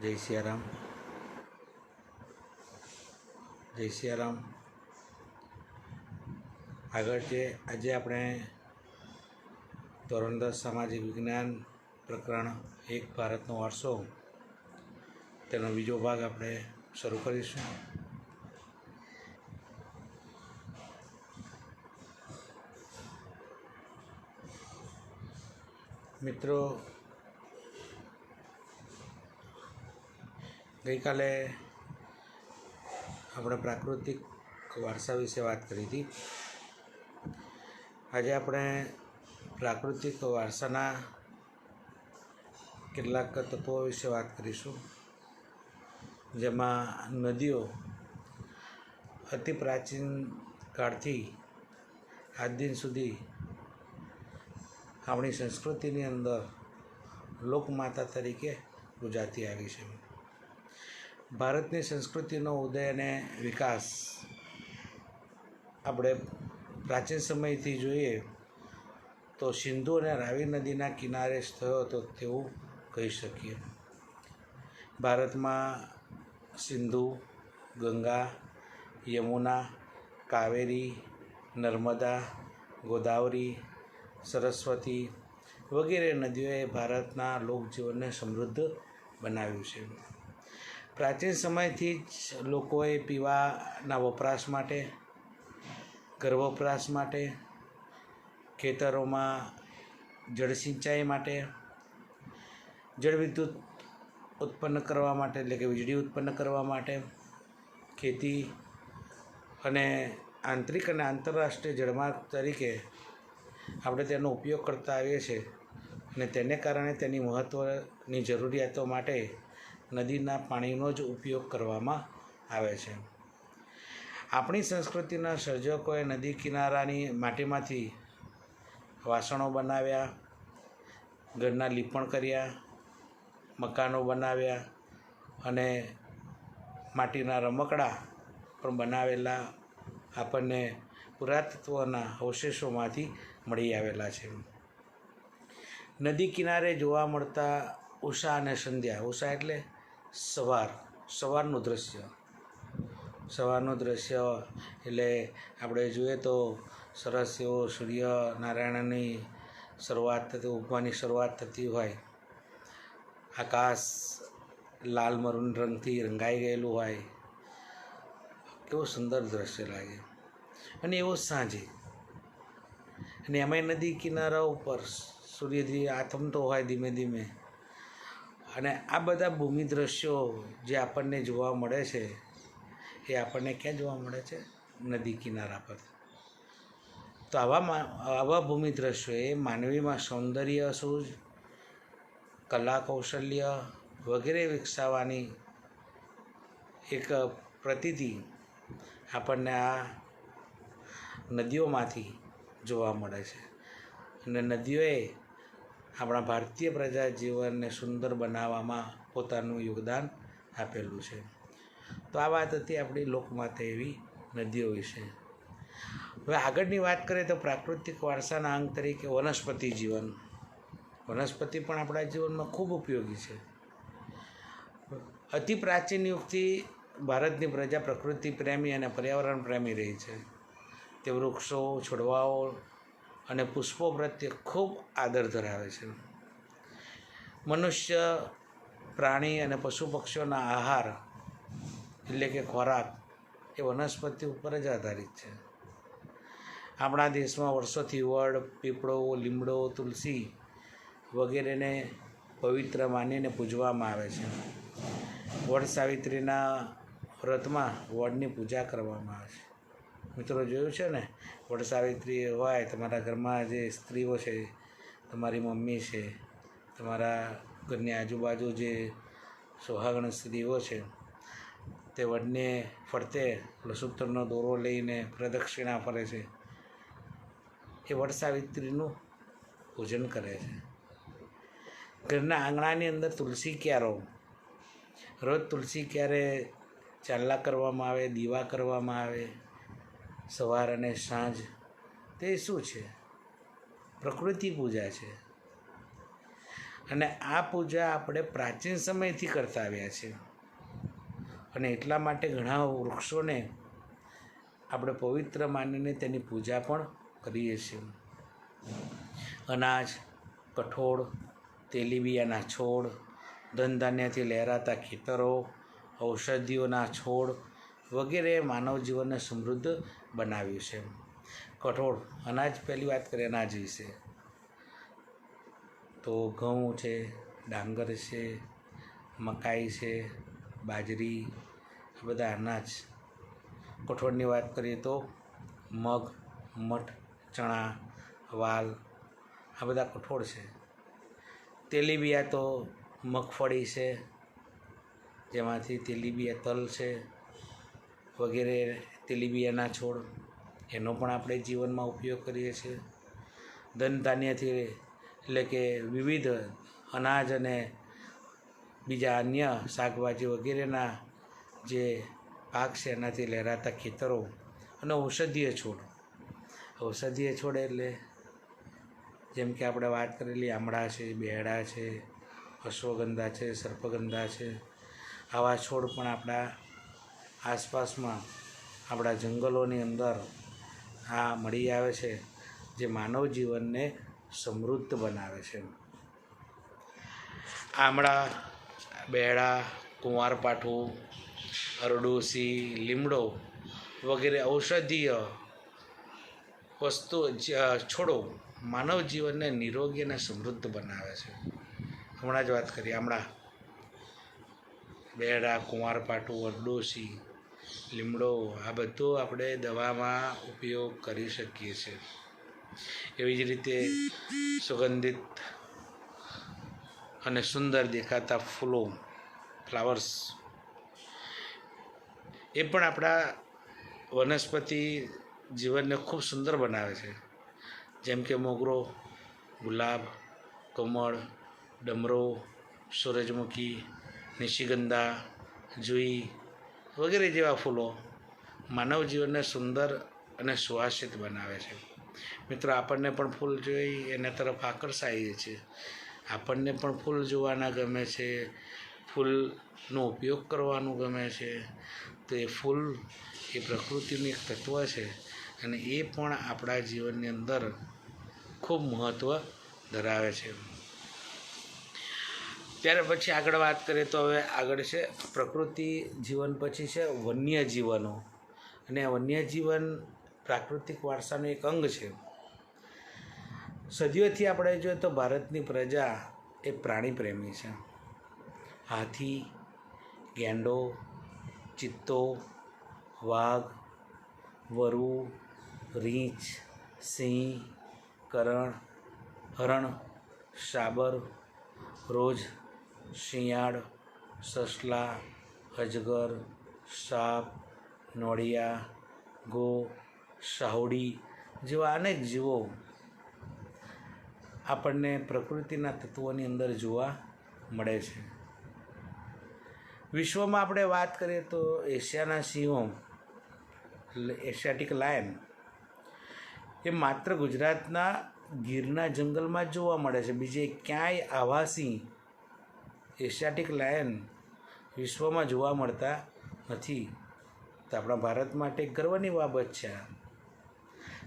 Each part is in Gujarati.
જય સિયારામ. જય સિયારામ. આગળ છે આજે આપણે ધોરણ 10 સામાજિક વિજ્ઞાન પ્રકરણ 1 ભારતનો વારસો તેનો બીજો ભાગ આપણે શરૂ કરીશું. મિત્રો, ગઈકાલે આપણે પ્રાકૃતિક વારસા વિશે વાત કરી હતી. આજે આપણે પ્રાકૃતિક વારસાના કેટલાક તત્વો વિશે વાત કરીશું, જેમાં નદીઓ અતિ પ્રાચીન કાળથી આજ દિન સુધી આપણી સંસ્કૃતિની અંદર લોકમાતા તરીકે પૂજાતી આવી છે. ભારતની સંસ્કૃતિનો ઉદય અને વિકાસ આપણે પ્રાચીન સમયથી જોઈએ તો સિંધુ અને રાવી નદીના કિનારે થયો હતો તેવું કહી શકીએ. ભારતમાં સિંધુ, ગંગા, યમુના, કાવેરી, નર્મદા, ગોદાવરી, સરસ્વતી વગેરે નદીઓએ ભારતના લોકજીવનને સમૃદ્ધ બનાવ્યું છે. પ્રાચીન સમયથી જ લોકોએ પીવાના વપરાશ માટે, ઘર વપરાશ માટે, ખેતરોમાં જળ સિંચાઈ માટે, જળ વિદ્યુત ઉત્પન્ન કરવા માટે એટલે કે વીજળી ઉત્પન્ન કરવા માટે, ખેતી અને આંતરિક અને આંતરરાષ્ટ્રીય જળમાર્ગ તરીકે આપણે તેનો ઉપયોગ કરતા આવીએ છીએ અને તેને કારણે તેની મહત્ત્વની જરૂરિયાતો માટે નદીના પાણીનો જ ઉપયોગ કરવામાં આવે છે. આપણી સંસ્કૃતિના સર્જકોએ નદી કિનારાની માટીમાંથી વાસણો બનાવ્યા, ઘરના લીપણ કર્યા, મકાનો બનાવ્યા અને માટીના રમકડા પણ બનાવેલા આપણને પુરાતત્વના અવશેષોમાંથી મળી આવેલા છે. નદી કિનારે જોવા મળતા ઉષા અને સંધ્યા, ઉષા એટલે સવારનું દૃશ્ય. સવારનું દૃશ્ય એટલે આપણે જોઈએ તો સરસ એવો સૂર્યનારાયણની શરૂઆત થતી, ઉગવાની શરૂઆત થતી હોય, આકાશ લાલ મરૂન રંગથી રંગાઈ ગયેલું હોય, કેવું સુંદર દૃશ્ય લાગે. અને એવો સાંજે, અને એમાંય નદી કિનારા ઉપર સૂર્યથી આથમતો હોય ધીમે ધીમે. અને આ બધા ભૂમિ દ્રશ્યો જે આપણને જોવા મળે છે એ આપણને ક્યાં જોવા મળે છે? નદી કિનારા પર. તો આવા ભૂમિ દ્રશ્યો એ માનવીમાં સૌંદર્ય, સૂઝ, કલા કૌશલ્ય વગેરે વિકસાવવાની એક પ્રતીતિ આપણને આ નદીઓમાંથી જોવા મળે છે. અને નદીઓએ આપણા ભારતીય પ્રજા જીવનને સુંદર બનાવવામાં પોતાનું યોગદાન આપેલું છે. તો આ વાત હતી આપણી લોકમાતા એવી નદીઓ વિશે. હવે આગળની વાત કરીએ તો પ્રાકૃતિક વારસાના અંગ તરીકે વનસ્પતિ જીવન. વનસ્પતિ પણ આપણા જીવનમાં ખૂબ ઉપયોગી છે. અતિ પ્રાચીન યુગથી ભારતની પ્રજા પ્રકૃતિ પ્રેમી અને પર્યાવરણ પ્રેમી રહી છે. તે વૃક્ષો, છોડવાઓ અને પુષ્પો પ્રત્યે ખૂબ આદર ધરાવે છે. મનુષ્ય, પ્રાણી અને પશુ પક્ષીઓના આહાર એટલે કે ખોરાક એ વનસ્પતિ ઉપર જ આધારિત છે. આપણા દેશમાં વર્ષોથી વડ, પીપળો, લીમડો, તુલસી વગેરેને પવિત્ર માનીને પૂજવામાં આવે છે. વડ સાવિત્રીના વ્રતમાં વડની પૂજા કરવામાં આવે છે. મિત્રો, જોયું છે ને, વડ સાવિત્રી હોય, તમારા ઘરમાં જે સ્ત્રીઓ છે, તમારી મમ્મી છે, તમારા ઘરની આજુબાજુ જે સુહાગણ સ્ત્રીઓ છે, તે વડને ફરતે સૂતરનો દોરો લઈને પ્રદક્ષિણા ફરે છે. એ વડ સાવિત્રીનું પૂજન કરે છે. ઘરના આંગણાની અંદર તુલસી ક્યારો, રોજ તુલસી ક્યારે ચાંદલા કરવામાં આવે, દીવા કરવામાં આવે સવાર અને સાંજ. તે શું છે? પ્રકૃતિ પૂજા છે. અને આ પૂજા આપણે પ્રાચીન સમયથી કરતા આવ્યા છીએ અને એટલા માટે ઘણા વૃક્ષોને આપણે પવિત્ર માનીને તેની પૂજા પણ કરીએ છીએ. અનાજ, કઠોળ, તેલીબિયાના છોડ, ધન ધાન્યથી લહેરાતા ખેતરો, ઔષધિઓના છોડ વગેરે માનવ જીવનને સમૃદ્ધ બનાવ્યું છે. કઠોળ, અનાજ, પહેલી વાત કરીએ અનાજ વિશે તો ઘઉં છે, ડાંગર છે, મકાઈ છે, બાજરી, આ બધા અનાજ. કઠોળની વાત કરીએ તો મગ, મઠ, ચણા, વાલ, આ બધા કઠોળ છે. તેલીબિયા તો મગફળી છે, જેમાંથી તેલીબિયા તલ છે વગેરે તેલીબિયાના છોડ, એનો પણ આપણે જીવનમાં ઉપયોગ કરીએ છીએ. ધન ધાન્યથી એટલે કે વિવિધ અનાજ અને બીજા અન્ય શાકભાજી વગેરેના જે પાક છે એનાથી લહેરાતા ખેતરો અને ઔષધીય છોડ. ઔષધીય છોડ એટલે જેમ કે આપણે વાત કરેલી આમળા છે, બેડા છે, અશ્વગંધા છે, સર્પગંધા છે, આવા છોડ પણ આપણા આસપાસમાં આપણા જંગલોની અંદર આ મળી આવે છે, જે માનવ જીવનને સમૃદ્ધ બનાવે છે. આમળા, બેડા, કુંવારપાઠું, અરડુસી, લીમડો વગેરે ઔષધીય છોડો માનવ જીવનને નિરોગી અને સમૃદ્ધ બનાવે છે. હમણાં જ વાત કરી આમળા, બેડા, કુંવારપાઠું, અરડુસી, લીમડો, આ બધું આપણે દવામાં ઉપયોગ કરી શકીએ છીએ. એવી જ રીતે સુગંધિત અને સુંદર દેખાતા ફૂલો, ફ્લાવર્સ, એ પણ આપણા વનસ્પતિ જીવનને ખૂબ સુંદર બનાવે છે. જેમ કે મોગરો, ગુલાબ, કમળ, ડમરો, સૂરજમુખી, નિશિગંધા, જુઈ વગેરે જેવા ફૂલો માનવ જીવનને સુંદર અને સુવાસિત બનાવે છે. મિત્રો, આપણને પણ ફૂલ જોઈ એના તરફ આકર્ષાઈએ છીએ. આપણને પણ ફૂલ જોવાના ગમે છે, ફૂલનો ઉપયોગ કરવાનું ગમે છે. તો એ ફૂલ એ પ્રકૃતિનું એક તત્વ છે અને એ પણ આપણા જીવનની અંદર ખૂબ મહત્ત્વ ધરાવે છે. ત્યાર પછી આગળ વાત કરીએ તો હવે આગળ છે પ્રકૃતિ જીવન, પછી છે વન્ય જીવનો. અને આ વન્ય જીવન પ્રાકૃતિક વારસાનું એક અંગ છે. સદીઓથી આપણે જોઈએ તો ભારતની પ્રજા એ પ્રાણી પ્રેમી છે. હાથી, ગેંડો, ચિત્તો, વાઘ, વરુ, રીંછ, સિંહ, હરણ, શાબર, રોજ, શિયાળ, સસલા, અજગર, સાપ, નોળિયા, ગો, શાહુડી જેવા અનેક જીવો આપણને પ્રકૃતિના તત્વોની અંદર જોવા મળે છે. વિશ્વમાં આપણે વાત કરીએ તો એશિયાના સિંહો એટલે એશિયાટિક લાયન એ માત્ર ગુજરાતના ગીરના જંગલમાં જ જોવા મળે છે. બીજે ક્યાંય આવા સિંહ એશિયાટિક લાયન વિશ્વમાં જોવા મળતા નથી. તો આપણા ભારત માટે ગર્વની બાબત છે.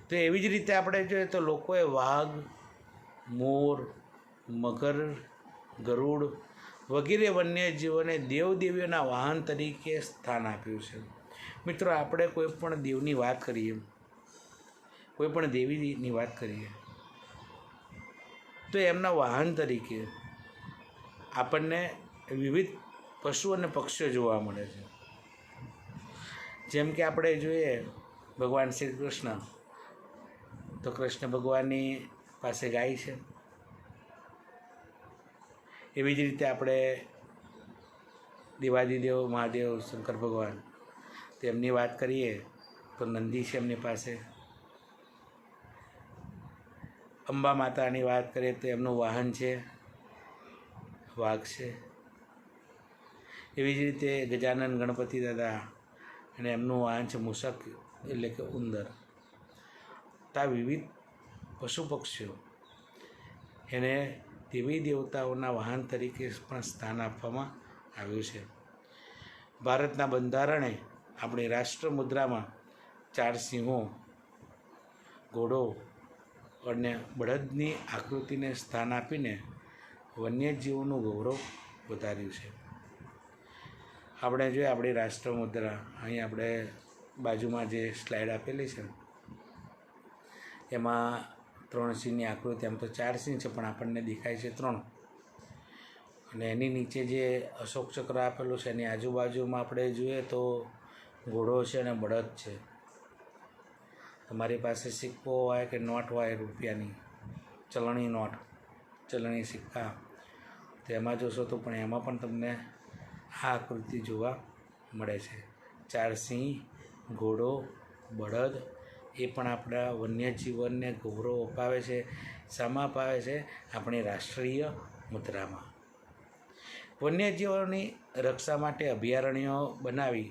તો એવી જ રીતે આપણે જોઈએ તો લોકોએ વાઘ, મોર, મગર, ગરુડ વગેરે વન્યજીવોને દેવદેવીઓના વાહન તરીકે સ્થાન આપ્યું છે. મિત્રો, આપણે કોઈ પણ દેવની વાત કરીએ, કોઈ પણ દેવીની વાત કરીએ તો એમના વાહન તરીકે આપણને વિવિધ પશુ અને પક્ષીઓ જોવા મળે છે. જેમ કે આપણે જોઈએ ભગવાન શ્રી કૃષ્ણ, તો કૃષ્ણ ભગવાનની પાસે ગાય છે. એવી જ રીતે આપણે દેવાદિદેવ મહાદેવ શંકર ભગવાન, તેમની વાત કરીએ તો નંદી છે એમની પાસે. અંબા માતાની વાત કરીએ તો એમનું વાહન છે વાઘ છે. એવી જ રીતે ગજાનન ગણપતિ દાદા અને એમનું વાહન છે મૂષક એટલે કે ઉંદર. તો આ વિવિધ પશુ પક્ષીઓ એને દેવી દેવતાઓના વાહન તરીકે પણ સ્થાન આપવામાં આવ્યું છે. ભારતના બંધારણે આપણી રાષ્ટ્ર મુદ્રામાં 4 સિંહો, ઘોડો અને બળદની આકૃતિને સ્થાન આપીને વન્યજીવોનું ગૌરવ વધાર્યું છે. આપણે જોઈએ આપણી રાષ્ટ્ર મુદ્રા, અહીં આપણે બાજુમાં જે સ્લાઇડ આપેલી છે એમાં 3 સિંહની આકૃતિ, આમ તો 4 સિંહ છે પણ આપણને દેખાય છે 3, અને એની નીચે જે અશોક ચક્ર આપેલું છે એની આજુબાજુમાં આપણે જોઈએ તો ઘોડો છે અને બળદ છે. તમારી પાસે સિક્કો હોય કે નોટ હોય રૂપિયાની, ચલણી નોટ, ચલણી સિક્કા, તો એમાં જોશો તો પણ એમાં પણ તમને આ આકૃતિ જોવા મળે છે. 4 સિંહ, ઘોડો, બળદ, એ પણ આપણા વન્યજીવનને ગૌરવ અપાવે છે. શામાં અપાવે છે? આપણી રાષ્ટ્રીય મુદ્રામાં. વન્યજીવોની રક્ષા માટે અભયારણ્યો બનાવી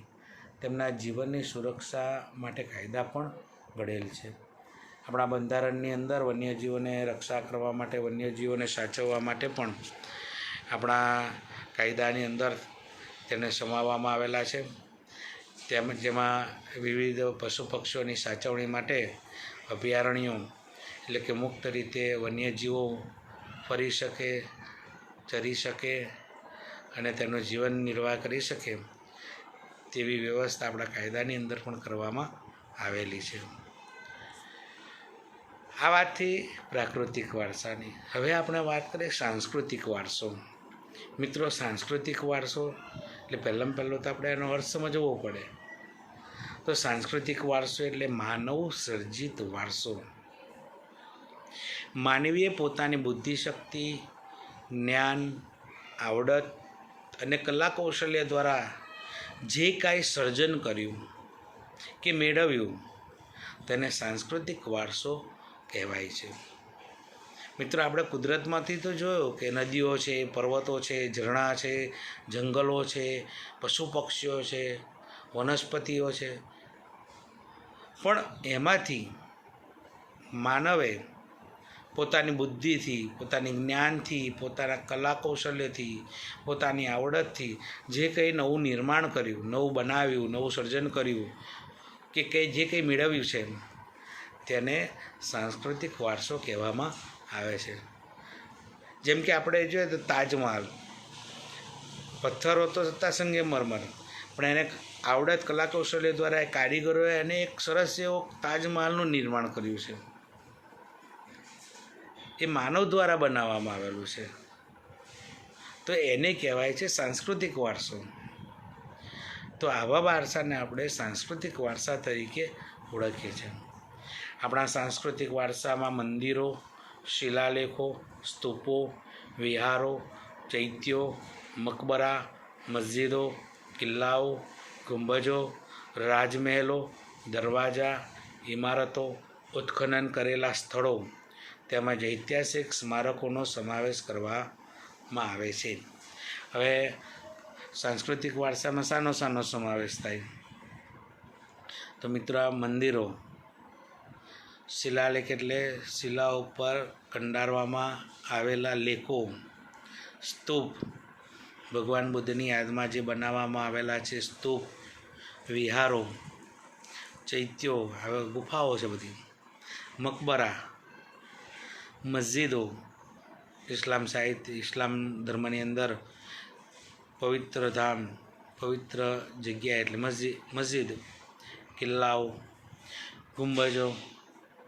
તેમના જીવનની સુરક્ષા માટે કાયદા પણ ઘડેલ છે. આપણા બંધારણની અંદર વન્યજીવોને રક્ષા કરવા માટે, વન્યજીવોને સાચવવા માટે પણ આપણા કાયદાની અંદર તેને સમાવવામાં આવેલા છે. જેમાં વિવિધ પશુ પક્ષીઓની સાચવણી માટે અભયારણ્યો, એટલે કે મુક્ત રીતે વન્યજીવો ફરી શકે, ચરી શકે અને તેનું જીવન નિર્વાહ કરી શકે તેવી વ્યવસ્થા આપણા કાયદાની અંદર પણ કરવામાં આવેલી છે. આ વાતથી પ્રાકૃતિક વારસાની. હવે આપણે વાત કરીએ સાંસ્કૃતિક વારસો. મિત્રો, સાંસ્કૃતિક વારસો એટલે પહેલાં તો આપણે એનો અર્થ સમજવો પડે. તો સાંસ્કૃતિક વારસો એટલે માનવ સર્જિત વારસો. માનવીએ પોતાની બુદ્ધિશક્તિ, જ્ઞાન, આવડત અને કલા કૌશલ્ય દ્વારા જે કાંઈ સર્જન કર્યું કે મેળવ્યું તેને સાંસ્કૃતિક વારસો કહેવાય છે. મિત્રો, આપણે કુદરતમાંથી તો જોયું કે નદીઓ છે, પર્વતો છે, ઝરણા છે, જંગલો છે, પશુ પક્ષીઓ છે, વનસ્પતિઓ છે, પણ એમાંથી માનવે પોતાની બુદ્ધિથી, પોતાની જ્ઞાનથી, પોતાના કલા કૌશલ્યથી, પોતાની આવડતથી જે કંઈ નવું નિર્માણ કર્યું, નવું બનાવ્યું, નવું સર્જન કર્યું કે જે કંઈ મેળવ્યું છે તેને સાંસ્કૃતિક વારસો કહેવામાં આવે છે. જેમ કે આપણે જોઈએ તો તાજમહાલ, પથ્થરો તો હતા સંગમરમર, પણ એને આવડત, કલા કૌશલ્ય દ્વારા એ કારીગરોએ એને એક સરસ એવો તાજમહાલનું નિર્માણ કર્યું છે. એ માનવ દ્વારા બનાવવામાં આવેલું છે. તો એને કહેવાય છે સાંસ્કૃતિક વારસો. તો આવા વારસાને આપણે સાંસ્કૃતિક વારસા તરીકે ઓળખીએ છીએ. આપણા સાંસ્કૃતિક વારસામાં મંદિરો, શિલાલેખો, સ્તૂપો, વિહારો, ચૈત્યો, મકબરા, મસ્જિદો, કિલ્લાઓ, ગુંબજો, રાજમહેલો, દરવાજા, ઇમારતો, ઉત્ખનન કરેલા સ્થળો તેમજ ઐતિહાસિક સ્મારકોનો સમાવેશ કરવામાં આવે છે. હવે સાંસ્કૃતિક વારસામાં શાનો સમાવેશ થાય? તો મિત્રો, આ મંદિરો, શિલાલેખ એટલે શિલા ઉપર કંડારવામાં આવેલા લેખો, સ્તૂપ, ભગવાન બુદ્ધની યાદમાં જે બનાવવામાં આવેલા છે સ્તૂપ, વિહારો, ચૈત્યો, હવે ગુફાઓ છે બધી, મકબરા, મસ્જિદો, ઇસ્લામ ધર્મની અંદર પવિત્ર ધામ, પવિત્ર જગ્યા એટલે મસ્જિદ, કિલ્લાઓ, ગુંબજો,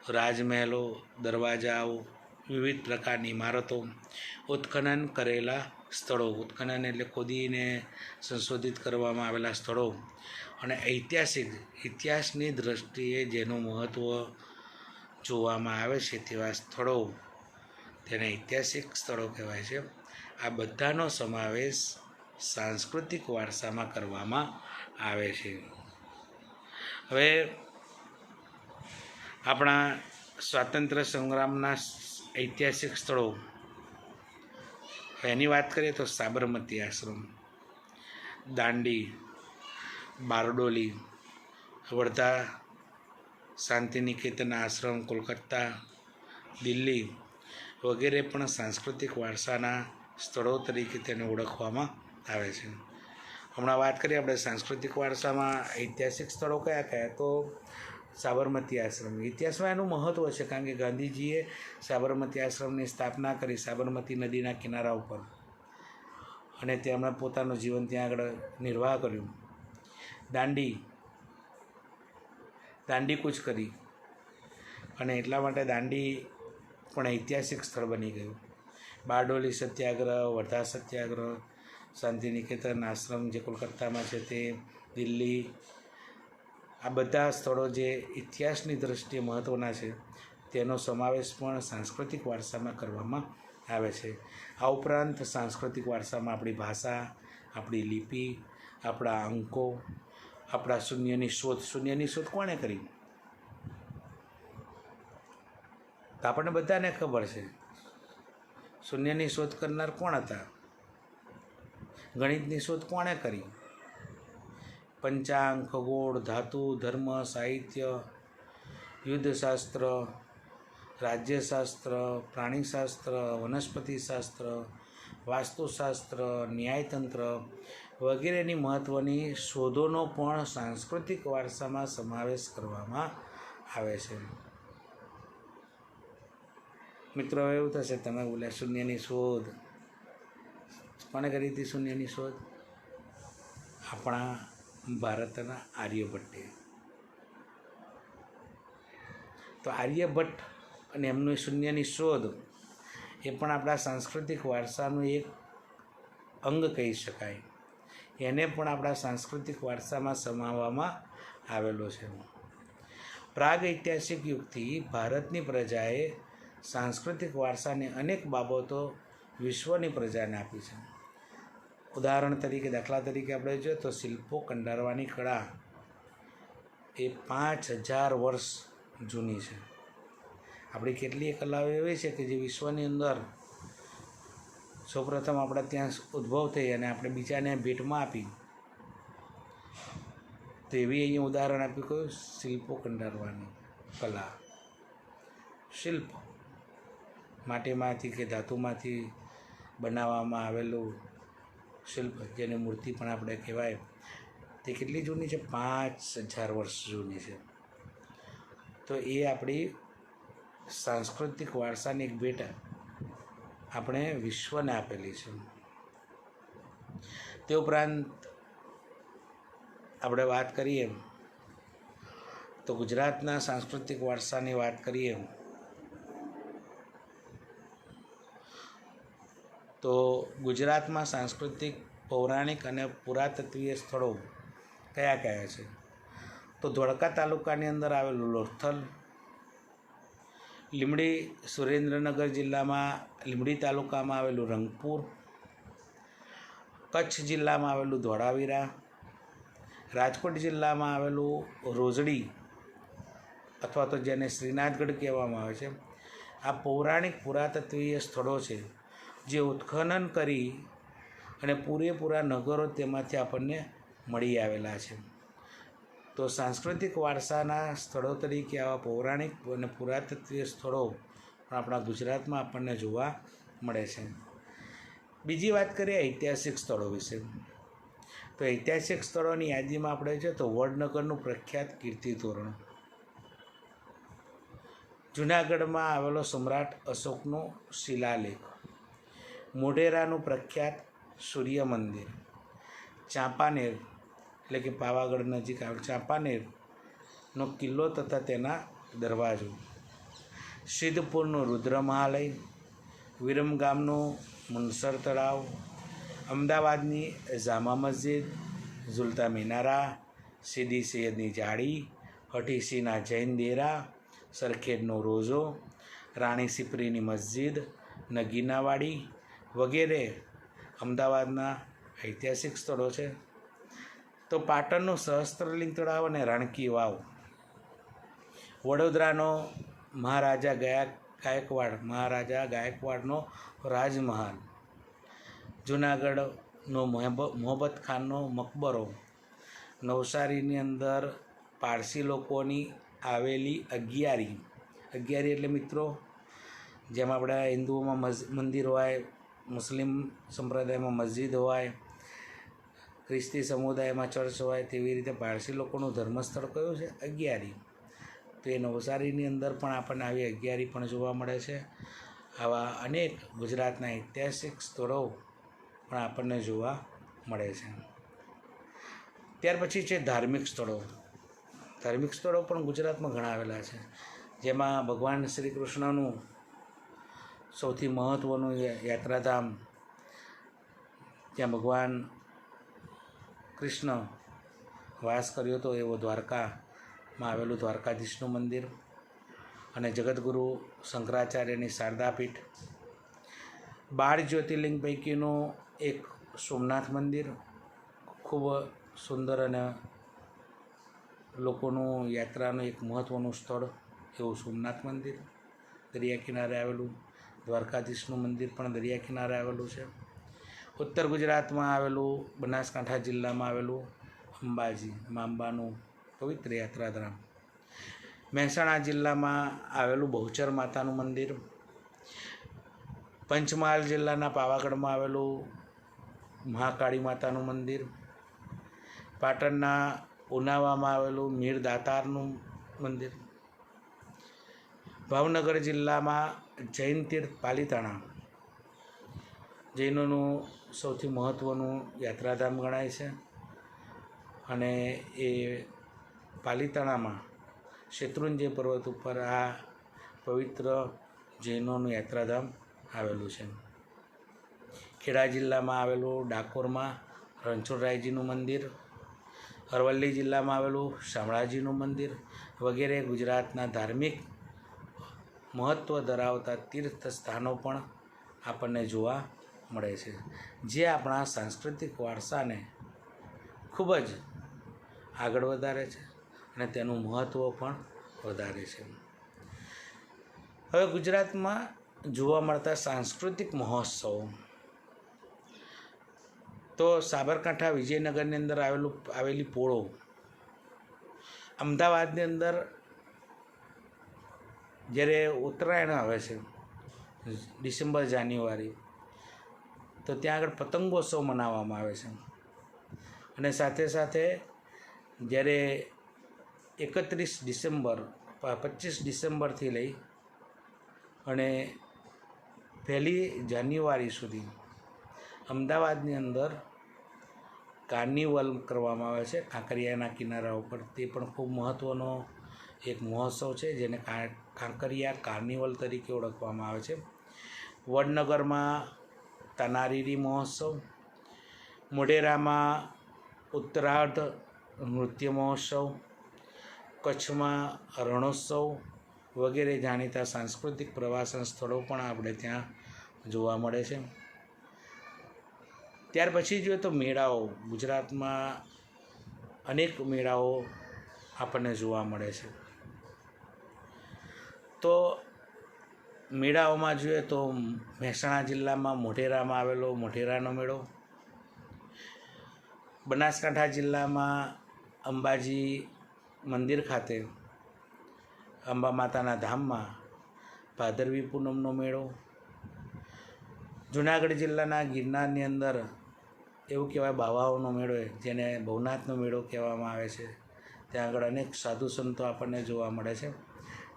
રાજમહેલો, દરવાજાઓ, વિવિધ પ્રકારની ઇમારતો, ઉત્ખનન કરેલા સ્થળો, ઉત્ખનન એટલે ખોદીને સંશોધિત કરવામાં આવેલા સ્થળો, અને ઇતિહાસની દૃષ્ટિએ જેનું મહત્ત્વ જોવામાં આવે છે તેવા સ્થળો, તેને ઐતિહાસિક સ્થળો કહેવાય છે. આ બધાનો સમાવેશ સાંસ્કૃતિક વારસામાં કરવામાં આવે છે. હવે આપણા સ્વાતંત્ર્ય સંગ્રામના ઐતિહાસિક સ્થળો, એની વાત કરીએ તો સાબરમતી આશ્રમ, દાંડી, બારડોલી, વર્ધા શાંતિનિકેતન આશ્રમ, કોલકાતા, દિલ્હી, વગેરે પણ સાંસ્કૃતિક વારસાના સ્થળો તરીકે તેને ઓળખવામાં આવે છે. હમણાં વાત કરીએ આપણે સાંસ્કૃતિક વારસામાં ઐતિહાસિક સ્થળો કયા કયા, તો સાબરમતી આશ્રમ. ઇતિહાસમાં એનું મહત્ત્વ છે કારણ કે ગાંધીજીએ સાબરમતી આશ્રમની સ્થાપના કરી સાબરમતી નદીના કિનારા ઉપર, અને તેમણે પોતાનું જીવન ત્યાં આગળ નિર્વાહ કર્યું. દાંડી કૂચ કરી, અને એટલા માટે દાંડી પણ ઐતિહાસિક સ્થળ બની ગયું. બારડોલી સત્યાગ્રહ, વર્ધા સત્યાગ્રહ, શાંતિનિકેતન આશ્રમ જે કોલકાતામાં છે તે, દિલ્હી, આ બધા સ્થળો જે ઇતિહાસની દૃષ્ટિએ મહત્ત્વના છે તેનો સમાવેશ પણ સાંસ્કૃતિક વારસામાં કરવામાં આવે છે. આ ઉપરાંત સાંસ્કૃતિક વારસામાં આપણી ભાષા, આપણી લિપિ, આપણા અંકો, આપણા શૂન્યની શોધ કોણે કરી? તો આપણને બધાને ખબર છે શૂન્યની શોધ કરનાર કોણ હતા. ગણિતની શોધ કોણે કરી? પંચાંગ, ખગોળ, ધાતુ, ધર્મ, સાહિત્ય, યુદ્ધશાસ્ત્ર, રાજ્યશાસ્ત્ર, પ્રાણીશાસ્ત્ર, વનસ્પતિશાસ્ત્ર, વાસ્તુશાસ્ત્ર, ન્યાયતંત્ર વગેરેની મહત્ત્વની શોધોનો પણ સાંસ્કૃતિક વારસામાં સમાવેશ કરવામાં આવે છે. મિત્રો, એવું થશે તમે બોલ્યા શૂન્યની શોધ કોણે કરી હતી? શૂન્યની શોધ આપણા ભારતના આર્યભટ્ટે. તો આર્યભટ્ટ અને એમનું શૂન્યની શોધ એ પણ આપણા સાંસ્કૃતિક વારસાનું એક અંગ કહી શકાય. એને પણ આપણા સાંસ્કૃતિક વારસામાં સમાવવામાં આવેલો છે. પ્રાગ ઐતિહાસિક યુગથી ભારતની પ્રજાએ સાંસ્કૃતિક વારસાની અનેક બાબતો વિશ્વની પ્રજાને આપી છે. ઉદાહરણ તરીકે, દાખલા તરીકે આપણે જોઈએ તો શિલ્પો કંડારવાની કળા એ 5000 વર્ષ જૂની છે. આપણી કેટલીય કલાઓ એવી છે કે જે વિશ્વની અંદર સૌપ્રથમ આપણે ત્યાં ઉદ્ભવ થઈ અને આપણે બીજાને ભેટમાં આપી. તો એવી અહીંયા ઉદાહરણ આપ્યું કયું? શિલ્પો કંડારવાની કલા. શિલ્પ માટીમાંથી કે ધાતુમાંથી બનાવવામાં આવેલું શિલ્પ, જેની મૂર્તિ પણ આપણે કહેવાય, તે કેટલી જૂની છે? 5000 વર્ષ જૂની છે. તો એ આપણી સાંસ્કૃતિક વારસાની એક ભેટ આપણે વિશ્વને આપેલી છે. તે ઉપરાંત આપણે વાત કરીએ તો ગુજરાતના સાંસ્કૃતિક વારસાની વાત કરીએ તો ગુજરાતમાં સાંસ્કૃતિક, પૌરાણિક અને પુરાતત્વીય સ્થળો કયા કયા છે? તો ધોળકા તાલુકાની અંદર આવેલું લોથલ, લીંબડી સુરેન્દ્રનગર જિલ્લામાં લીંબડી તાલુકામાં આવેલું રંગપુર, કચ્છ જિલ્લામાં આવેલું ધોળાવીરા, રાજકોટ જિલ્લામાં આવેલું રોજડી અથવા તો જેને શ્રીનાથગઢ કહેવામાં આવે છે. આ પૌરાણિક પુરાતત્વીય સ્થળો છે જે ઉત્ખનન કરી અને પૂરેપૂરા નગરો તેમાંથી આપણને મળી આવેલા છે. તો સાંસ્કૃતિક વારસાના સ્થળો તરીકે આવા પૌરાણિક અને પુરાતત્વીય સ્થળો પણ આપણા ગુજરાતમાં આપણને જોવા મળે છે. બીજી વાત કરીએ ઐતિહાસિક સ્થળો વિશે. તો ઐતિહાસિક સ્થળોની યાદીમાં આપણે જોઈએ તો વડનગરનું પ્રખ્યાત કીર્તિ તોરણ, જૂનાગઢમાં આવેલો સમ્રાટ અશોકનો શિલાલેખ, મોઢેરાનું પ્રખ્યાત સૂર્ય મંદિર, ચાંપાનેર એટલે કે પાવાગઢ નજીક આવેલ ચાંપાનેરનો કિલ્લો તથા તેના દરવાજો, સિદ્ધપુરનું રુદ્રમહાલય, વિરમગામનું મુનસર તળાવ, અમદાવાદની જામા મસ્જિદ, ઝુલતા મિનારા, સીદી સૈયદની જાળી, હઠીસીના જૈન દેરા, સરખેજનો રોઝો, રાણી સિપરીની મસ્જિદ, નગીનાવાડી વગેરે અમદાવાદના ઐતિહાસિક સ્થળો છે. તો પાટણનું સહસ્ત્રલિંગ તળાવ અને રાણકી વાવ, વડોદરાનો મહારાજા ગાયકવાડનો રાજમહાલ, જૂનાગઢનો મોહબ્બત ખાનનો મકબરો, નવસારીની અંદર પારસી લોકોની આવેલી અગિયારી એટલે મિત્રો જેમ આપણા હિન્દુઓમાં મંદિર હોય, મુસ્લિમ સંપ્રદાયમાં મસ્જિદ હોય, ખ્રિસ્તી સમુદાયમાં ચર્ચ હોય, તેવી રીતે પારસી લોકોનું ધર્મસ્થળ કયું છે? અગિયારી. તો એ નવસારીની અંદર પણ આપણને આવી અગિયારી પણ જોવા મળે છે. આવા અનેક ગુજરાતના ઐતિહાસિક સ્થળો પણ આપણને જોવા મળે છે. ત્યાર પછી છે ધાર્મિક સ્થળો. ધાર્મિક સ્થળો પણ ગુજરાતમાં ઘણા આવેલા છે, જેમાં ભગવાન શ્રી કૃષ્ણનું સૌથી મહત્ત્વનું યાત્રાધામ, જ્યાં ભગવાન કૃષ્ણ વાસ કર્યો હતો એવો દ્વારકામાં આવેલું દ્વારકાધીશનું મંદિર, અને જગતગુરુ શંકરાચાર્યની શારદાપીઠ. 12 જ્યોતિર્લિંગ પૈકીનું એક સોમનાથ મંદિર, ખૂબ સુંદર અને લોકોનું યાત્રાનું એક મહત્ત્વનું સ્થળ એવું સોમનાથ મંદિર દરિયા કિનારે આવેલું. દ્વારકાધીશનું મંદિર પણ દરિયા કિનારે આવેલું છે. ઉત્તર ગુજરાતમાં આવેલું, બનાસકાંઠા જિલ્લામાં આવેલું અંબાજી, મા અંબાનું પવિત્ર યાત્રાધામ. મહેસાણા જિલ્લામાં આવેલું બહુચર માતાનું મંદિર. પંચમહાલ જિલ્લાના પાવાગઢમાં આવેલું મહાકાળી માતાનું મંદિર. પાટણના ઉનાવામાં આવેલું મીર દાતારનું મંદિર. ભાવનગર જિલ્લામાં જૈન તીર્થ પાલિતાણા, જૈનોનું સૌથી મહત્ત્વનું યાત્રાધામ ગણાય છે, અને એ પાલિતાણામાં શેત્રુંજય પર્વત ઉપર આ પવિત્ર જૈનોનું યાત્રાધામ આવેલું છે. ખેડા જિલ્લામાં આવેલું ડાકોરમાં રણછોડરાયજીનું મંદિર. અરવલ્લી જિલ્લામાં આવેલું શામળાજીનું મંદિર વગેરે ગુજરાતના ધાર્મિક મહત્ત્વ ધરાવતા તીર્થ સ્થાનો પણ આપણને જોવા મળે છે, જે આપણા સાંસ્કૃતિક વારસાને ખૂબ જ આગળ વધારે છે અને તેનું મહત્ત્વ પણ વધારે છે. હવે ગુજરાતમાં જોવા મળતા સાંસ્કૃતિક મહોત્સવો, તો સાબરકાંઠા વિજયનગરની અંદર આવેલી પોળો, અમદાવાદની અંદર જ્યારે ઉત્તરાયણ આવે છે ડિસેમ્બર જાન્યુઆરી, તો ત્યાં આગળ પતંગોત્સવ મનાવવામાં આવે છે. અને સાથે સાથે જ્યારે 31 ડિસેમ્બર 25 ડિસેમ્બરથી લઈ અને 1 જાન્યુઆરી સુધી અમદાવાદની અંદર કાર્નિવલ કરવામાં આવે છે કાંકરિયાના કિનારા ઉપર. તે પણ ખૂબ મહત્ત્વનો એક મહોત્સવ છે, જેને કાંકરિયા કાર્નિવલ તરીકે ઓળખવામાં આવે છે. વડનગરમાં તાનારીરી મહોત્સવ, મોઢેરામાં ઉત્તરાર્ધ નૃત્ય મહોત્સવ, કચ્છમાં રણોત્સવ વગેરે જાણીતા સાંસ્કૃતિક પ્રવાસન સ્થળો પણ આપણે ત્યાં જોવા મળે છે. ત્યાર પછી જોઈએ તો મેળાઓ. ગુજરાતમાં અનેક મેળાઓ આપણને જોવા મળે છે. તો મેળાઓમાં જોઈએ તો મહેસાણા જિલ્લામાં મોઢેરામાં આવેલો મોઢેરાનો મેળો, બનાસકાંઠા જિલ્લામાં અંબાજી મંદિર ખાતે અંબા માતાના ધામમાં ભાદરવી પૂનમનો મેળો, જુનાગઢ જિલ્લાના ગિરનારની અંદર એવું કહેવાય બાવાઓનો મેળો, જેને ભવનાથનો મેળો કહેવામાં આવે છે. ત્યાં આગળ અનેક સાધુ સંતો આપણને જોવા મળે છે,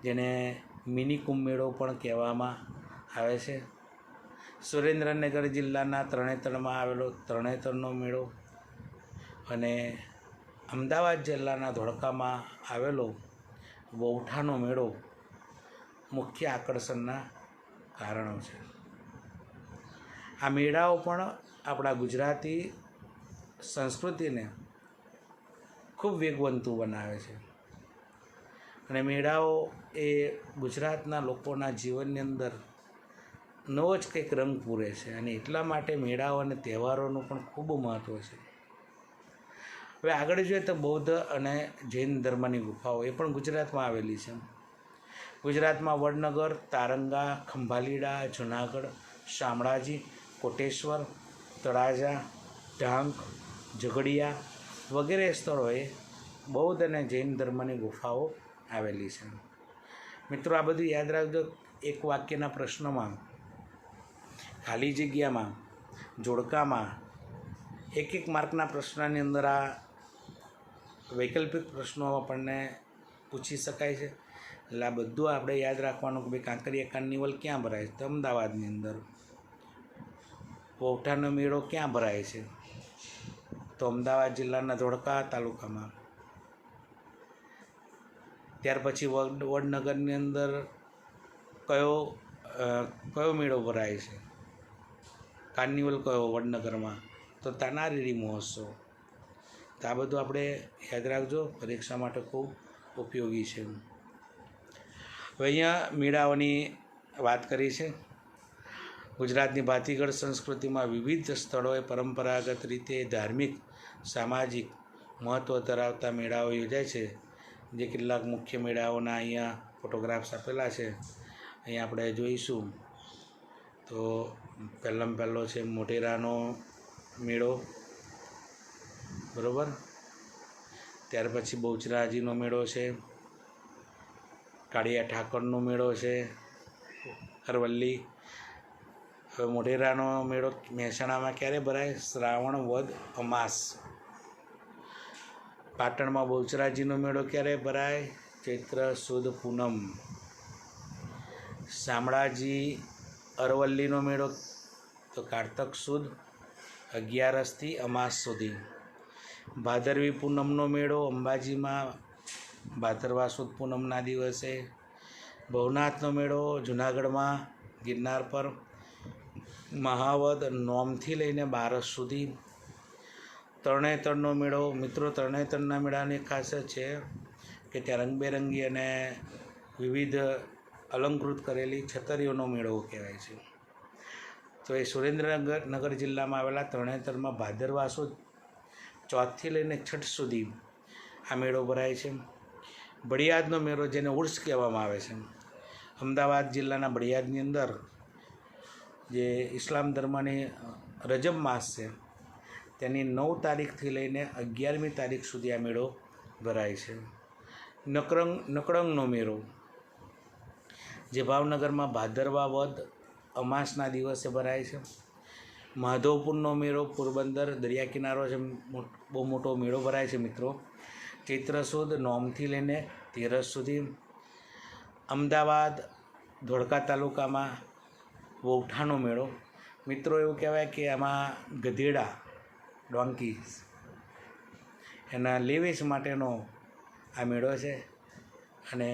જેને મિની કુંભ મેળો પણ કહેવામાં આવે છે. સુરેન્દ્રનગર જિલ્લાના તરણેતરમાં આવેલો તરણેતરનો મેળો, અને અમદાવાદ જિલ્લાના ધોળકામાં આવેલો વૌઠાનો મેળો મુખ્ય આકર્ષણના કારણો છે. આ મેળાઓ પણ આપણા ગુજરાતી સંસ્કૃતિને ખૂબ વેગવંતુ બનાવે છે, અને મેળાઓ એ ગુજરાતના લોકોના જીવનની અંદર નવો જ કંઈક રંગ પૂરે છે, અને એટલા માટે મેળાઓ અને તહેવારોનું પણ ખૂબ મહત્ત્વ છે. હવે આગળ જોઈએ તો બૌદ્ધ અને જૈન ધર્મની ગુફાઓ, એ પણ ગુજરાતમાં આવેલી છે. ગુજરાતમાં વડનગર, તારંગા, ખંભાલીડા, જુનાગઢ, શામળાજી, કોટેશ્વર, તળાજા, ઢાંક, ઝઘડિયા વગેરે સ્થળોએ બૌદ્ધ અને જૈન ધર્મની ગુફાઓ આવેલી છે. મિત્રો, આ બધું યાદ રાખજો એક વાક્યના પ્રશ્નોમાં, ખાલી જગ્યામાં, જોડકામાં એક માર્કના પ્રશ્નની અંદર આ વૈકલ્પિક પ્રશ્નો આપણને પૂછી શકાય છે. એટલે આ બધું આપણે યાદ રાખવાનું કે ભાઈ કાંકરિયા કાર્નિવલ ક્યાં ભરાય છે? તો અમદાવાદની અંદર. વૌઠાનો મેળો ક્યાં ભરાય છે? તો અમદાવાદ જિલ્લાના ધોળકા તાલુકામાં. ત્યાર પછી વડનગરની અંદર કયો મેળો ભરાય છે? કાર્નિવલ કયો વડનગરમાં? તો તાનારીરી મહોત્સવ. તો આ બધું આપણે યાદ રાખજો, પરીક્ષા માટે ખૂબ ઉપયોગી છે. હવે અહીંયા મેળાઓની વાત કરી છે. ગુજરાતની ભાતીગળ સંસ્કૃતિમાં વિવિધ સ્થળોએ પરંપરાગત રીતે ધાર્મિક, સામાજિક મહત્ત્વ ધરાવતા મેળાઓ યોજાય છે. જે કેટલાક મુખ્ય મેળાઓના અહીંયા ફોટોગ્રાફ્સ આપેલા છે, અહીંયા આપણે જોઈશું. તો પહેલો છે મોઢેરાનો મેળો, બરાબર. ત્યાર પછી બહુચરાજીનો મેળો છે, કાળિયા ઠાકરનો મેળો છે, અરવલ્લી. હવે મોઢેરાનો મેળો મહેસાણામાં ક્યારે ભરાય? શ્રાવણ વદ અમાસ. પાટણમાં બહુચરાજીનો મેળો ક્યારે ભરાય? ચૈત્ર સુદ પૂનમ. શામળાજી અરવલ્લીનો મેળો તો કારતક સુદ 11થી અમાસ સુધી. ભાદરવી પૂનમનો મેળો અંબાજીમાં ભાદરવા સુદ પૂનમના દિવસે. ભવનાથનો મેળો જૂનાગઢમાં ગિરનાર પર મહાવદ નોમથી લઈને 12 સુધી. તરણેતરનો મેળો. મિત્રો, તરણેતરના મેળાની ખાસિયત છે કે ત્યાં રંગબેરંગી અને વિવિધ અલંકૃત કરેલી છતરીઓનો મેળો કહેવાય છે. તો એ સુરેન્દ્રનગર જિલ્લામાં આવેલા તરણેતરમાં ભાદરવા સુદ 4થી લઈને 6 સુધી આ મેળો ભરાય છે. બળિયાદનો મેળો, જેને ઉર્સ કહેવામાં આવે છે, અમદાવાદ જિલ્લાના બળિયાદની અંદર જે ઇસ્લામ ધર્મની રજબ માસ છે તેની 9 તારીખથી લઈને 11મી તારીખ સુધી આ મેળો ભરાય છે. નકળંગનો મેળો, જે ભાવનગરમાં ભાદરવા વદ અમાસના દિવસે ભરાય છે. માધવપુરનો મેળો પોરબંદર દરિયા કિનારો છે, બહુ મોટો મેળો ભરાય છે મિત્રો. ચૈત્ર સુદ નોમથી લઈને 13 સુધી. અમદાવાદ ધોળકા તાલુકામાં વૌઠાનો મેળો. મિત્રો, એવું કહેવાય કે આમાં ગધેડા, ડોંકી, એના લેવેશ માટેનો આ મેળો છે. અને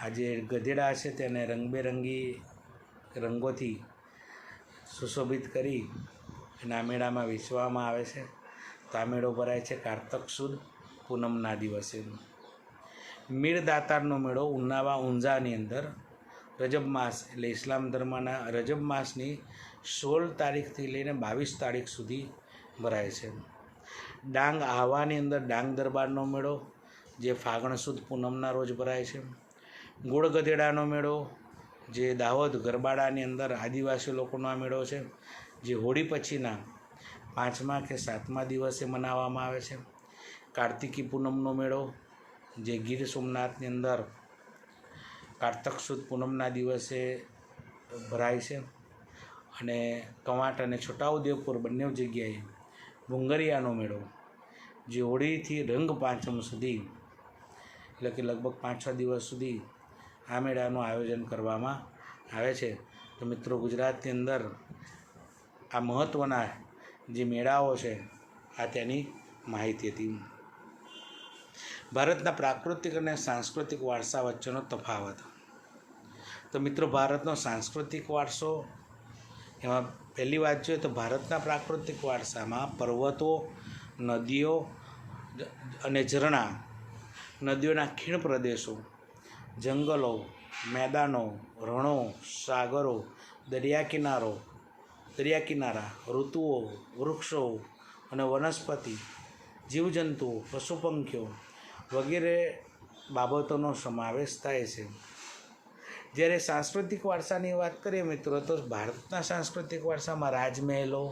આ જે ગધેડા છે તેને રંગબેરંગી રંગોથી સુશોભિત કરી અને આ મેળામાં વેચવામાં આવે છે. તો આ મેળો ભરાય છે કારતક સુદ પૂનમના દિવસે. મીરદાતારનો મેળો ઊંઝાની અંદર રજબ માસ, એટલે ઇસ્લામ ધર્મના રજબ માસની 16 તારીખથી લઈને 22 તારીખ સુધી ભરાય છે. ડાંગ આહવાની અંદર ડાંગ દરબારનો મેળો, જે ફાગણ સુદ પૂનમના રોજ ભરાય છે. ગોળ ગધેડાનો મેળો, જે દાહોદ ગરબાડાની અંદર આદિવાસી લોકોનો આ મેળો છે, જે હોળી પછીના 5મા કે 7મા દિવસે મનાવવામાં આવે છે. કાર્તિકી પૂનમનો મેળો, જે ગીર સોમનાથની અંદર કારતક સુદ પૂનમના દિવસે ભરાય છે. અને કવાંટ અને છોટાઉદેપુર બંને જગ્યાએ ભૂંગરિયાનો મેળો, જે હોળીથી રંગ પાંચમ સુધી, એટલે કે લગભગ 5-6 દિવસ સુધી આ મેળાનું આયોજન કરવામાં આવે છે. તો મિત્રો, ગુજરાતની અંદર આ મહત્ત્વના જે મેળાઓ છે આ તેની માહિતી હતી. ભારતના પ્રાકૃતિક અને સાંસ્કૃતિક વારસા વચ્ચેનો તફાવત. તો મિત્રો, ભારતનો સાંસ્કૃતિક વારસો, એમાં પહેલી વાત જોઈએ તો ભારતના પ્રાકૃતિક વારસામાં પર્વતો, નદીઓ અને ઝરણા, નદીઓના ખીણ પ્રદેશો, જંગલો, મેદાનો, રણો, સાગરો, દરિયા ઋતુઓ, વૃક્ષો અને વનસ્પતિ, જીવજંતુઓ, પશુ પંખીઓ વગેરે બાબતોનો સમાવેશ થાય છે. જ્યારે સાંસ્કૃતિક વારસાની વાત કરીએ મિત્રો, તો ભારતના સાંસ્કૃતિક વારસામાં રાજમહેલો,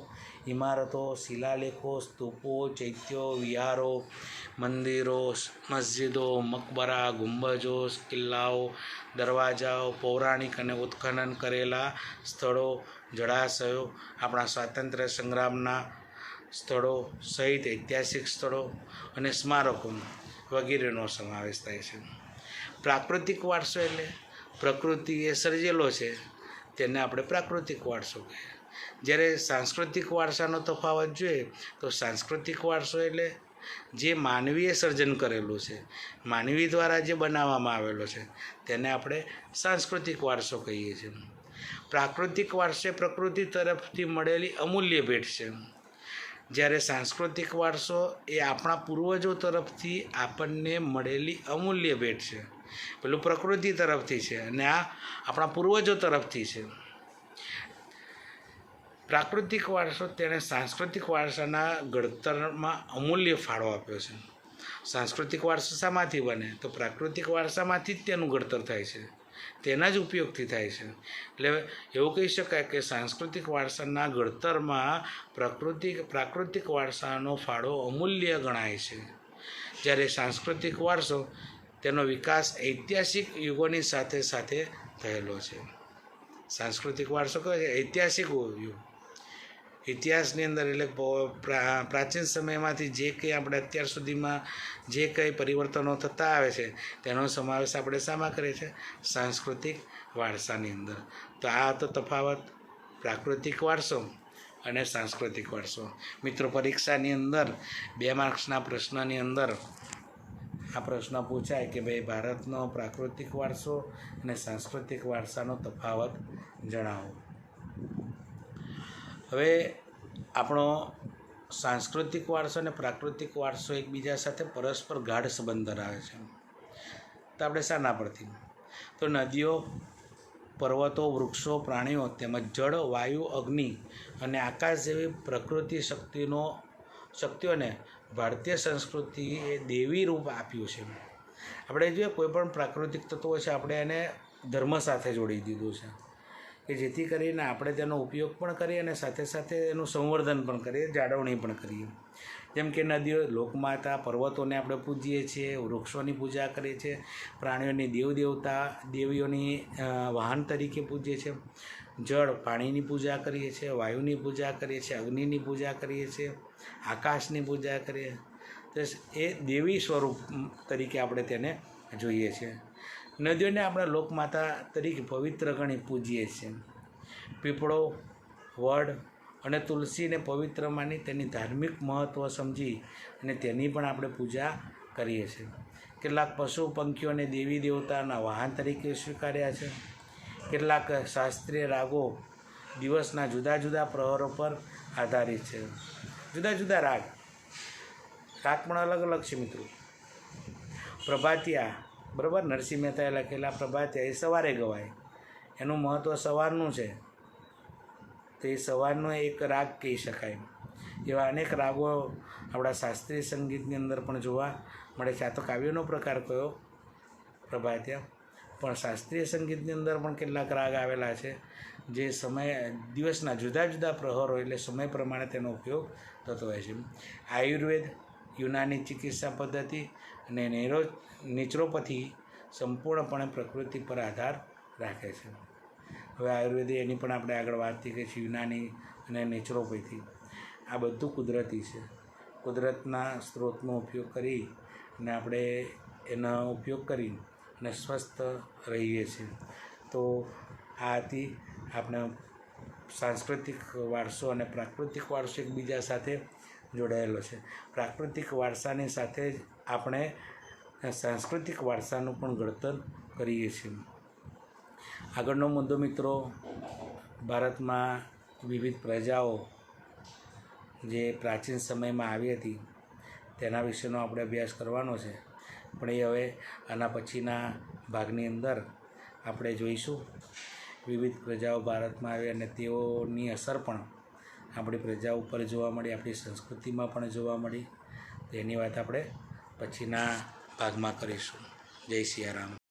ઇમારતો, શિલાલેખો, સ્તૂપો, ચૈત્યો, વિહારો, મંદિરો, મસ્જિદો, મકબરા, ગુંબજો, કિલ્લાઓ, દરવાજાઓ, પૌરાણિક અને ઉત્ખનન કરેલા સ્થળો, જળાશયો, આપણા સ્વાતંત્ર્ય સંગ્રામના સ્થળો સહિત ઐતિહાસિક સ્થળો અને સ્મારકો વગેરેનો સમાવેશ થાય છે. પ્રાકૃતિક વારસો એટલે પ્રકૃતિએ સર્જેલો છે તેને આપણે પ્રાકૃતિક વારસો કહીએ. જ્યારે સાંસ્કૃતિક વારસાનો તફાવત જોઈએ તો સાંસ્કૃતિક વારસો એટલે જે માનવીએ સર્જન કરેલું છે, માનવી દ્વારા જે બનાવવામાં આવેલો છે તેને આપણે સાંસ્કૃતિક વારસો કહીએ છીએ. પ્રાકૃતિક વારસો પ્રકૃતિ તરફથી મળેલી અમૂલ્ય ભેટ છે, જ્યારે સાંસ્કૃતિક વારસો એ આપણા પૂર્વજો તરફથી આપણને મળેલી અમૂલ્ય ભેટ છે. પેલું પ્રકૃતિ તરફથી છે અને આ આપણા પૂર્વજો તરફથી છે. પ્રાકૃતિક વારસો તેણે સાંસ્કૃતિક વારસાના ઘડતરમાં અમૂલ્ય ફાળો આપ્યો છે. સાંસ્કૃતિક વારસો શામાંથી બને? તો પ્રાકૃતિક વારસામાંથી જ તેનું ઘડતર થાય છે, તેના જ ઉપયોગથી થાય છે. એટલે એવું કહી શકાય કે સાંસ્કૃતિક વારસાના ઘડતરમાં પ્રાકૃતિક વારસાનો ફાળો અમૂલ્ય ગણાય છે. જ્યારે સાંસ્કૃતિક વારસો તેનો વિકાસ ઐતિહાસિક યુગોની સાથે સાથે થયેલો છે. સાંસ્કૃતિક વારસો કહે છે ઐતિહાસિક યુગ. ઇતિહાસની અંદર એટલે પ્રાચીન સમયમાંથી જે કંઈ આપણે અત્યાર સુધીમાં જે કંઈ પરિવર્તનો થતા આવે છે તેનો સમાવેશ આપણે શામાં કરીએ છીએ? સાંસ્કૃતિક વારસાની અંદર. તો આ હતો તફાવત પ્રાકૃતિક વારસો અને સાંસ્કૃતિક વારસો. મિત્રો, પરીક્ષાની અંદર 2 માર્ક્સના પ્રશ્નની અંદર આ પ્રશ્ન પૂછાય કે ભાઈ ભારતનો પ્રાકૃતિક વારસો અને સાંસ્કૃતિક વારસાનો તફાવત જણાવો. હવે આપણો સાંસ્કૃતિક વારસો અને પ્રાકૃતિક વારસો એકબીજા સાથે પરસ્પર ગાઢ સંબંધ ધરાવે છે. તો આપણે શાના પરથી? તો નદીઓ, પર્વતો, વૃક્ષો, પ્રાણીઓ તેમજ જળ, વાયુ, અગ્નિ અને આકાશ જેવી પ્રકૃતિ શક્તિઓને ભારતીય સંસ્કૃતિએ દેવી રૂપ આપ્યું છે. આપણે જોઈએ કોઈ પણ પ્રાકૃતિક તત્વો છે આપણે એને ધર્મ સાથે જોડી દીધું છે કે જેથી કરીને આપણે તેનો ઉપયોગ પણ કરીએ અને સાથે સાથે એનું સંવર્ધન પણ કરીએ, જાળવણી પણ કરીએ. જેમ કે નદીઓ લોકમાતા, પર્વતોને આપણે પૂજીએ છીએ, વૃક્ષોની પૂજા કરીએ છીએ, પ્રાણીઓની દેવીઓની વાહન તરીકે પૂજીએ છીએ, જળ પાણીની પૂજા કરીએ છીએ, વાયુની પૂજા કરીએ છીએ, અગ્નિની પૂજા કરીએ છીએ, આકાશની પૂજા કરીએ. તો એ દેવી સ્વરૂપ તરીકે આપણે તેને જોઈએ છીએ. નદીઓને આપણે લોકમાતા તરીકે પવિત્ર ગણી પૂજીએ છીએ. પીપળો, વડ અને તુલસીને પવિત્ર માની તેની ધાર્મિક મહત્ત્વ સમજી અને તેની પણ આપણે પૂજા કરીએ છીએ. કેટલાક પશુ પંખીઓને દેવી દેવતાના વાહન તરીકે સ્વીકાર્યા છે. કેટલાક શાસ્ત્રીય રાગો દિવસના જુદા જુદા પ્રહરો પર આધારિત છે. જુદા જુદા રાગ પણ અલગ અલગ છે મિત્રો. પ્રભાતિયા, બરાબર, નરસિંહ મહેતાએ લખેલા પ્રભાતિયા એ સવારે ગવાય, એનું મહત્ત્વ સવારનું છે. તો એ સવારનો એક રાગ કહી શકાય. એવા અનેક રાગો આપણા શાસ્ત્રીય સંગીતની અંદર પણ જોવા મળે છે. આ તો કાવ્યનો પ્રકાર કયો? પ્રભાતિયા. પણ શાસ્ત્રીય સંગીતની અંદર પણ કેટલાક રાગ આવેલા છે જે દિવસના જુદા જુદા પ્રહરો એટલે સમય પ્રમાણે તેનો ઉપયોગ થતો હોય છે. આયુર્વેદ, યુનાની ચિકિત્સા પદ્ધતિ અને નેચરોપથી સંપૂર્ણપણે પ્રકૃતિ પર આધાર રાખે છે. હવે આયુર્વેદ એની પણ આપણે આગળ વાત થઈ ગઈ છે. યુનાની અને નેચરોપથી આ બધું કુદરતી છે. કુદરતના સ્ત્રોતનો ઉપયોગ કરી અને આપણે એનો ઉપયોગ કરી અને સ્વસ્થ રહીએ છીએ. તો આ હતી આપણે સાંસ્કૃતિક વારસો અને પ્રાકૃતિક વારસો એકબીજા સાથે જોડાયેલો છે. પ્રાકૃતિક વારસાની સાથે જ આપણે સાંસ્કૃતિક વારસાનું પણ ઘડતર કરીએ છીએ. આગળનો મુદ્દો મિત્રો, ભારતમાં વિવિધ પ્રજાઓ જે પ્રાચીન સમયમાં આવી હતી તેના વિશેનો આપણે અભ્યાસ કરવાનો છે. પણ એ હવે આના પછીના ભાગની અંદર આપણે જોઈશું. વિવિધ પ્રજાઓ ભારતમાં આવી અને તેઓની અસર પણ આપણી પ્રજા ઉપર જોવા મળી, આપણી સંસ્કૃતિમાં પણ જોવા મળી. તેની વાત આપણે પછીના ભાગમાં કરીશું. જય સિયારામ.